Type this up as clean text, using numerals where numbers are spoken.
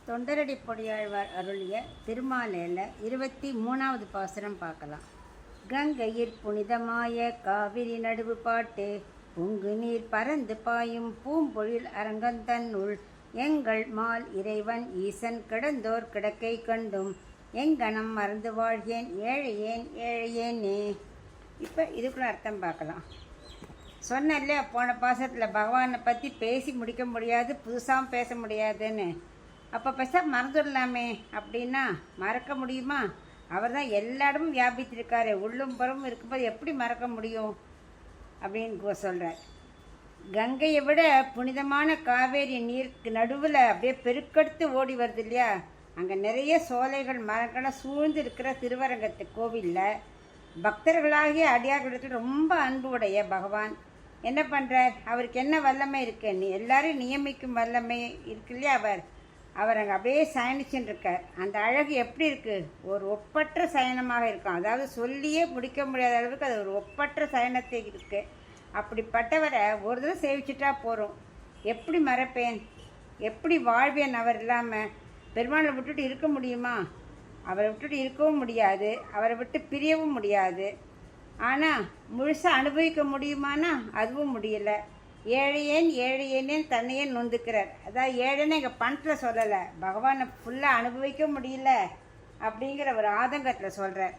தொண்டரடி பொடியாழ்வார் அருளிய திருமாலையில் 23வது பாசுரம் பார்க்கலாம். கங்கையிற் புனிதமாய காவிரி நடுவு பாட்டு பொங்கு நீர் பறந்து பாயும் பூம்பொழில் அரங்கந்தன்னுள் எங்கள் மால் இறைவன் ஈசன் கிடந்தோர் கிடக்கை கண்டும் எங்கனம் மறந்து வாழ்கேன் ஏழையேன் ஏழையேனே. இப்போ இதுக்குள்ள அர்த்தம் பார்க்கலாம். சொன்னல போன பாசத்தில் பகவானை பற்றி பேசி முடிக்க முடியாது, புதுசாகவும் பேச முடியாதுன்னு. அப்போ பேசாமல் மறந்துடலாமே அப்படின்னா மறக்க முடியுமா? அவர் தான் எல்லா இடமும் வியாபித்திருக்காரு, உள்ளும் புறமும் இருக்கும்போது எப்படி மறக்க முடியும் அப்படின்னு சொல்கிறார். கங்கையை விட புனிதமான காவேரி நீருக்கு நடுவில் அப்படியே பெருக்கெடுத்து ஓடி வருது இல்லையா? அங்கே நிறைய சோலைகள் மரங்களை சூழ்ந்து இருக்கிற திருவரங்கத்து கோவிலில் பக்தர்களாகிய அடியார்களிடத்தில் ரொம்ப அன்பு உடைய பகவான் என்ன பண்ணுறார்? அவருக்கு என்ன வல்லமை இருக்கு? எல்லாரும் நியமிக்கும் வல்லமை இருக்கு இல்லையா? அவர் அங்கே அப்படியே சயனிச்சுன்னு இருக்கார். அந்த அழகு எப்படி இருக்குது? ஒரு ஒப்பற்ற சயனமாக இருக்கும். அதாவது சொல்லியே முடிக்க முடியாத அளவுக்கு அது ஒரு ஒப்பற்ற சயனத்தை இருக்குது. அப்படிப்பட்டவரை ஒரு தடவை சேவிச்சுட்டா போகிறோம். எப்படி மறப்பேன்? எப்படி வாழ்வேன்? அவர் இல்லாமல் பெருமாளை விட்டுட்டு இருக்க முடியுமா? அவரை விட்டுட்டு இருக்கவும் முடியாது, அவரை விட்டு பிரியவும் முடியாது. ஆனால் முழுசாக அனுபவிக்க முடியுமானா அதுவும் முடியலை. ஏழையேன் ஏழையேனே தன்னையே நொந்துக்கிறார். அதாவது ஏழைன்னு எங்கள் பணத்தில் சொல்லலை, பகவானை ஃபுல்லாக அனுபவிக்க முடியல அப்படிங்கிற ஒரு ஆதங்கத்தில் சொல்கிறார்.